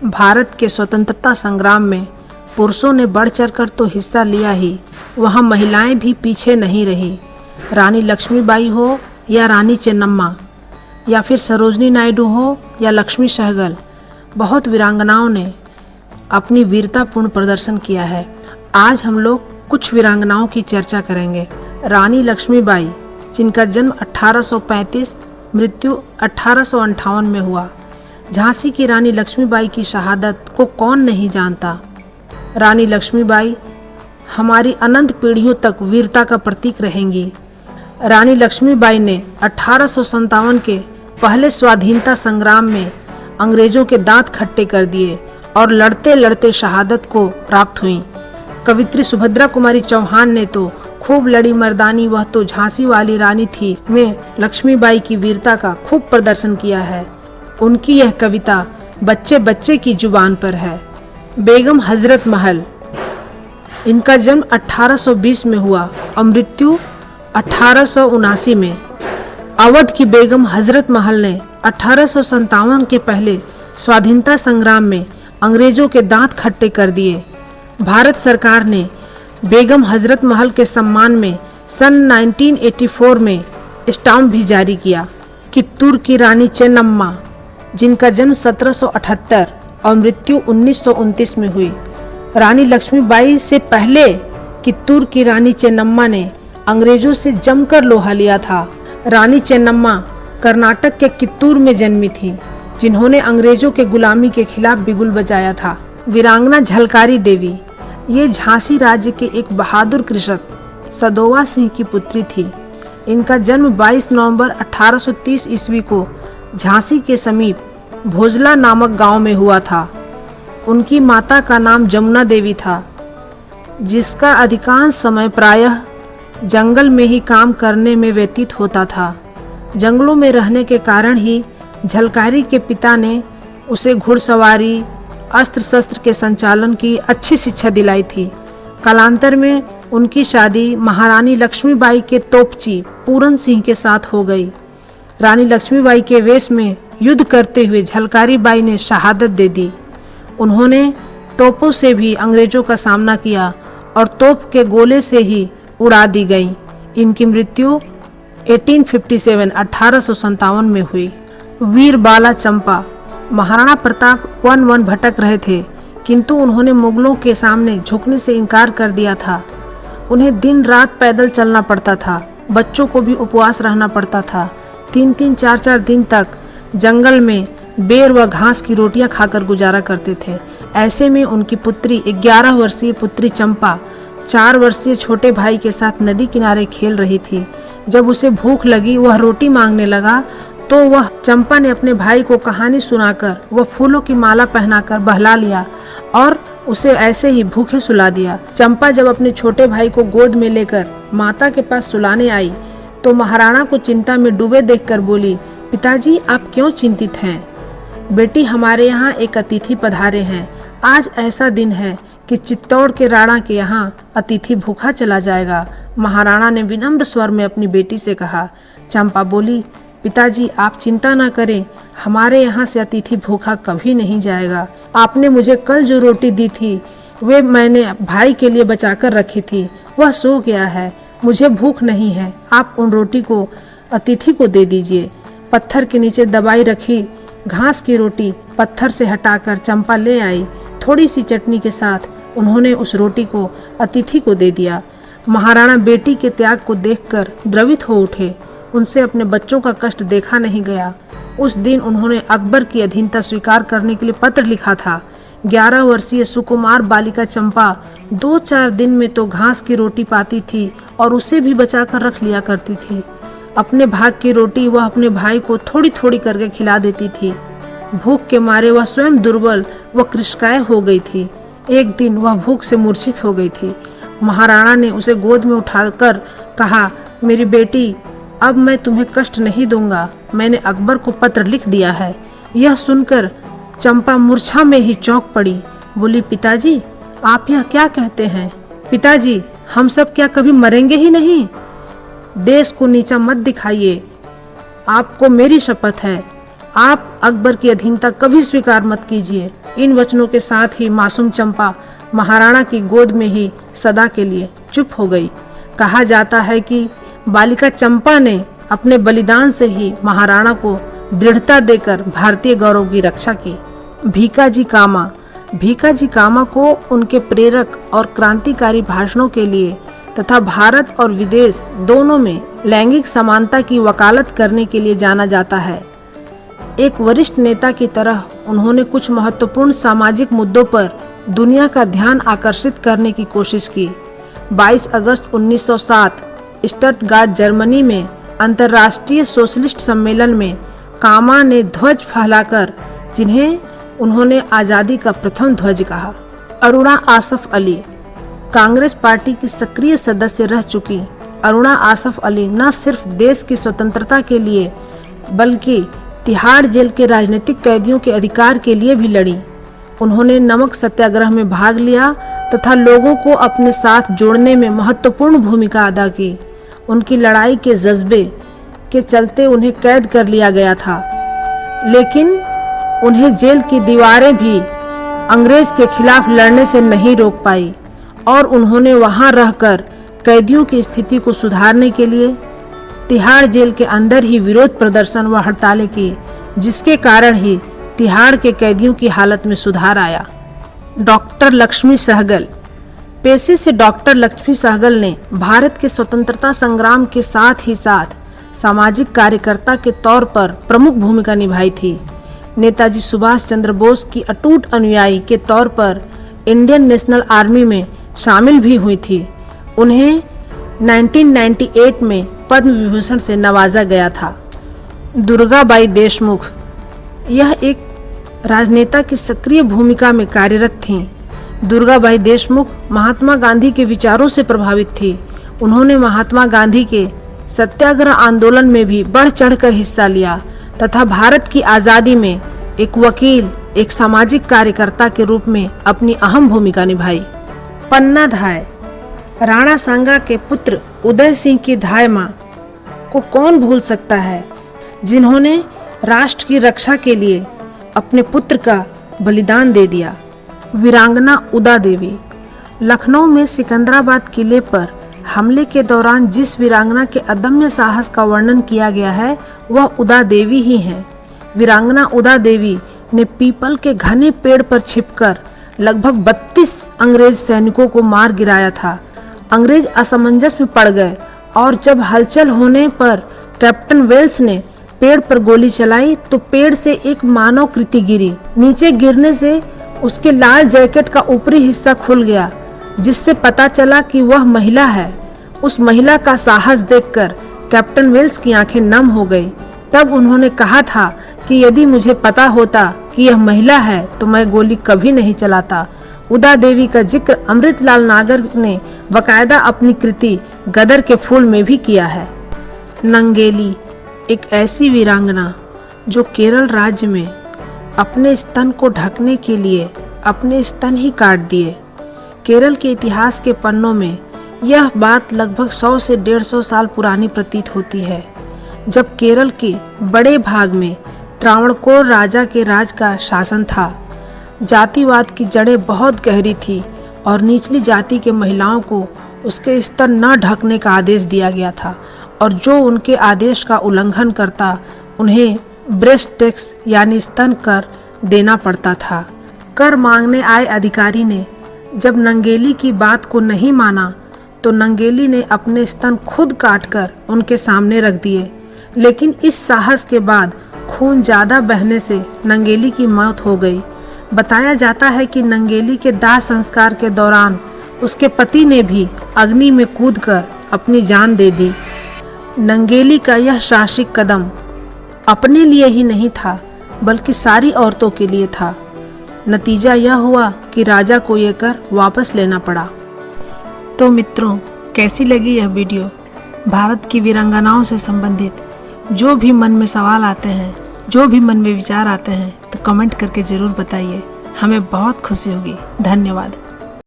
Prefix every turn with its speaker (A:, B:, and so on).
A: भारत के स्वतंत्रता संग्राम में पुरुषों ने बढ़ चढ़कर तो हिस्सा लिया ही, वहाँ महिलाएं भी पीछे नहीं रही। रानी लक्ष्मीबाई हो या रानी चेन्नम्मा या फिर सरोजनी नायडू हो या लक्ष्मी सहगल, बहुत वीरांगनाओं ने अपनी वीरतापूर्ण प्रदर्शन किया है। आज हम लोग कुछ वीरांगनाओं की चर्चा करेंगे। रानी लक्ष्मीबाई, जिनका जन्म 1835, मृत्यु 1858 में हुआ। झांसी की रानी लक्ष्मीबाई की शहादत को कौन नहीं जानता। रानी लक्ष्मीबाई हमारी अनंत पीढ़ियों तक वीरता का प्रतीक रहेंगी। रानी लक्ष्मीबाई ने 1857 के पहले स्वाधीनता संग्राम में अंग्रेजों के दांत खट्टे कर दिए और लड़ते लड़ते शहादत को प्राप्त हुई। कवित्री सुभद्रा कुमारी चौहान ने तो खूब लड़ी मर्दानी वह तो झांसी वाली रानी थी में लक्ष्मीबाई की वीरता का खूब प्रदर्शन किया है। उनकी यह कविता बच्चे बच्चे की जुबान पर है। बेगम हजरत महल, इनका जन्म 1820 में हुआ और मृत्यु 1879 में। अवध की बेगम हजरत महल ने 1857 के पहले स्वाधीनता संग्राम में अंग्रेजों के दांत खट्टे कर दिए। भारत सरकार ने बेगम हजरत महल के सम्मान में सन 1984 में स्टाम्प भी जारी किया। कित्तूर की रानी चेन्नम्मा, जिनका जन्म 1778 और मृत्यु 1929 में हुई। रानी लक्ष्मीबाई से पहले कित्तूर की रानी चेन्नम्मा ने अंग्रेजों से जमकर लोहा लिया था। रानी चेन्नम्मा कर्नाटक के कित्तूर में जन्मी थी, जिन्होंने अंग्रेजों के गुलामी के खिलाफ बिगुल बजाया था। वीरांगना झलकारी देवी, ये झांसी राज्य के एक बहादुर कृषक सदोवा सिंह की पुत्री थी। इनका जन्म 22 नवंबर 1830 ईस्वी को झांसी के समीप भोजला नामक गांव में हुआ था। उनकी माता का नाम जमुना देवी था, जिसका अधिकांश समय प्रायः जंगल में ही काम करने में व्यतीत होता था। जंगलों में रहने के कारण ही झलकारी के पिता ने उसे घुड़सवारी, अस्त्र शस्त्र के संचालन की अच्छी शिक्षा दिलाई थी। कालांतर में उनकी शादी महारानी लक्ष्मीबाई के तोपची पूरन सिंह के साथ हो गई। रानी लक्ष्मीबाई के वेश में युद्ध करते हुए झलकारी बाई ने शहादत दे दी। उन्होंने तोपों से भी अंग्रेजों का सामना किया और तोप के गोले से ही उड़ा दी गई। इनकी मृत्यु 1857 में हुई। वीर बाला चंपा, महाराणा प्रताप वन वन भटक रहे थे, किंतु उन्होंने मुगलों के सामने झुकने से इनकार कर दिया था। उन्हें दिन रात पैदल चलना पड़ता था, बच्चों को भी उपवास रहना पड़ता था। 3-3, 4-4 दिन तक जंगल में बेर व घास की रोटियां खाकर गुजारा करते थे। ऐसे में उनकी पुत्री 11 वर्षीय पुत्री चंपा 4 वर्षीय छोटे भाई के साथ नदी किनारे खेल रही थी। जब उसे भूख लगी, वह रोटी मांगने लगा तो वह चंपा ने अपने भाई को कहानी सुनाकर वह फूलों की माला पहनाकर बहला लिया और उसे ऐसे ही भूखे सुला दिया। चंपा जब अपने छोटे भाई को गोद में लेकर माता के पास सुलाने आई तो महाराणा को चिंता में डूबे देखकर बोली, पिताजी आप क्यों चिंतित हैं? बेटी, हमारे यहाँ एक अतिथि पधारे हैं। आज ऐसा दिन है कि चित्तौड़ के राणा के यहाँ अतिथि भूखा चला जाएगा। महाराणा ने विनम्र स्वर में अपनी बेटी से कहा। चंपा बोली, पिताजी आप चिंता न करें, हमारे यहाँ से अतिथि भूखा कभी नहीं जाएगा। आपने मुझे कल जो रोटी दी थी वे मैंने भाई के लिए बचाकर रखी थी, वह सो गया है, मुझे भूख नहीं है। आप उन रोटी को अतिथि को दे दीजिए। पत्थर के नीचे दबाई रखी घास की रोटी पत्थर से हटाकर चंपा ले आई। थोड़ी सी चटनी के साथ उन्होंने उस रोटी को अतिथि को दे दिया। महाराणा बेटी के त्याग को देखकर द्रवित हो उठे। उनसे अपने बच्चों का कष्ट देखा नहीं गया। उस दिन उन्होंने अकबर की अधीनता स्वीकार करने के लिए पत्र लिखा था। 11 वर्षीय सुकुमार बालिका चंपा 2-4 दिन में तो घास की रोटी पाती थी और उसे भी बचाकर रख लिया करती थी। अपने भाग की रोटी वह अपने भाई को थोड़ी थोड़ी करके खिला देती थी। भूख के मारे वह स्वयं दुर्बल व कृशकाय हो गई थी। एक दिन वह भूख से मूर्छित हो गई थी। महाराणा ने उसे गोद में उठाकर कहा, मेरी बेटी, अब मैं तुम्हें कष्ट नहीं दूंगा, मैंने अकबर को पत्र लिख दिया है। यह सुनकर चंपा मूर्छा में ही चौंक पड़ी। बोली, पिताजी आप यह क्या कहते हैं? पिताजी, हम सब क्या कभी मरेंगे ही नहीं? देश को नीचा मत दिखाइए, आपको मेरी शपथ है, आप अकबर की अधीनता कभी स्वीकार मत कीजिए। इन वचनों के साथ ही मासूम चंपा महाराणा की गोद में ही सदा के लिए चुप हो गई। कहा जाता है कि बालिका चंपा ने अपने बलिदान से ही महाराणा को दृढ़ता देकर भारतीय गौरव की रक्षा की। भीकाजी कामा को उनके प्रेरक और क्रांतिकारी भाषणों के लिए तथा भारत और विदेश दोनों में लैंगिक समानता की वकालत करने के लिए जाना जाता है। एक वरिष्ठ नेता की तरह उन्होंने कुछ महत्वपूर्ण सामाजिक मुद्दों पर दुनिया का ध्यान आकर्षित करने की कोशिश की। 22 अगस्त 1907 स्टटगार्ट जर्मनी में अंतर्राष्ट्रीय सोशलिस्ट सम्मेलन में कामा ने ध्वज फहराकर, जिन्हें उन्होंने आज़ादी का प्रथम ध्वज कहा। अरुणा आसफ अली कांग्रेस पार्टी की सक्रिय सदस्य रह चुकी अरुणा आसफ अली न सिर्फ देश की स्वतंत्रता के लिए बल्कि तिहाड़ जेल के राजनीतिक कैदियों के अधिकार के लिए भी लड़ी। उन्होंने नमक सत्याग्रह में भाग लिया तथा लोगों को अपने साथ जोड़ने में महत्वपूर्ण भूमिका अदा की। उनकी लड़ाई के जज्बे के चलते उन्हें कैद कर लिया गया था, लेकिन उन्हें जेल की दीवारें भी अंग्रेज के खिलाफ लड़ने से नहीं रोक पाई और उन्होंने वहां रहकर कैदियों की स्थिति को सुधारने के लिए तिहाड़ जेल के अंदर ही विरोध प्रदर्शन व हड़तालें की, जिसके कारण ही तिहाड़ के कैदियों की हालत में सुधार आया। डॉक्टर लक्ष्मी सहगल पेशे से डॉक्टर लक्ष्मी सहगल ने भारत के स्वतंत्रता संग्राम के साथ ही साथ सामाजिक कार्यकर्ता के तौर पर प्रमुख भूमिका निभाई थी। नेताजी सुभाष चंद्र बोस की अटूट अनुयायी के तौर पर इंडियन नेशनल आर्मी में शामिल भी हुई थी। उन्हें 1998 में पद्म विभूषण से नवाजा गया था। दुर्गाबाई देशमुख यह एक राजनेता की सक्रिय भूमिका में कार्यरत थीं। दुर्गाबाई देशमुख महात्मा गांधी के विचारों से प्रभावित थी। उन्होंने महात्मा गांधी के सत्याग्रह आंदोलन में भी बढ़ चढ़कर हिस्सा लिया तथा भारत की आज़ादी में एक वकील, एक सामाजिक कार्यकर्ता के रूप में अपनी अहम भूमिका निभाई। पन्ना धाय राणा सांगा के पुत्र उदय सिंह की धाय मां को कौन भूल सकता है, जिन्होंने राष्ट्र की रक्षा के लिए अपने पुत्र का बलिदान दे दिया। वीरांगना उदा देवी लखनऊ में सिकंदराबाद किले पर हमले के दौरान जिस वीरांगना के अदम्य साहस का वर्णन किया गया है वह उदा देवी ही हैं। वीरांगना उदा देवी ने पीपल के घने पेड़ पर छिपकर लगभग 32 अंग्रेज सैनिकों को मार गिराया था। अंग्रेज असमंजस में पड़ गए और जब हलचल होने पर कैप्टन वेल्स ने पेड़ पर गोली चलाई तो पेड़ से एक मानव कृति गिरी। नीचे गिरने से उसके लाल जैकेट का ऊपरी हिस्सा खुल गया, जिससे पता चला कि वह महिला है। उस महिला का साहस देखकर कैप्टन वेल्स की आंखें नम हो गई। तब उन्होंने कहा था कि यदि मुझे पता होता कि यह महिला है तो मैं गोली कभी नहीं चलाता। उदा देवी का जिक्र अमृतलाल नागर ने बकायदा अपनी कृति गदर के फूल में भी किया है। नंगेली एक ऐसी वीरांगना जो केरल राज्य में अपने स्तन को ढकने के लिए अपने स्तन ही काट दिए। केरल के इतिहास के पन्नों में यह बात लगभग 100 से 150 साल पुरानी प्रतीत होती है, जब केरल के बड़े भाग में त्रावणकोर राजा के राज का शासन था। जातिवाद की जड़ें बहुत गहरी थी और निचली जाति के महिलाओं को उसके स्तन न ढकने का आदेश दिया गया था और जो उनके आदेश का उल्लंघन करता उन्हें ब्रेस्ट टैक्स यानी स्तन कर देना पड़ता था। कर मांगने आए अधिकारी ने जब नंगेली की बात को नहीं माना तो नंगेली ने अपने स्तन खुद काटकर उनके सामने रख दिए, लेकिन इस साहस के बाद खून ज्यादा बहने से नंगेली की मौत हो गई। बताया जाता है कि नंगेली के दाह संस्कार के दौरान उसके पति ने भी अग्नि में कूदकर अपनी जान दे दी। नंगेली का यह साहसिक कदम अपने लिए ही नहीं था बल्कि सारी औरतों के लिए था। नतीजा यह हुआ कि राजा को ये कर वापस लेना पड़ा। तो मित्रों, कैसी लगी यह वीडियो? भारत की वीरांगनाओं से संबंधित जो भी मन में सवाल आते हैं, जो भी मन में विचार आते हैं, तो कमेंट करके ज़रूर बताइए। हमें बहुत खुशी होगी। धन्यवाद।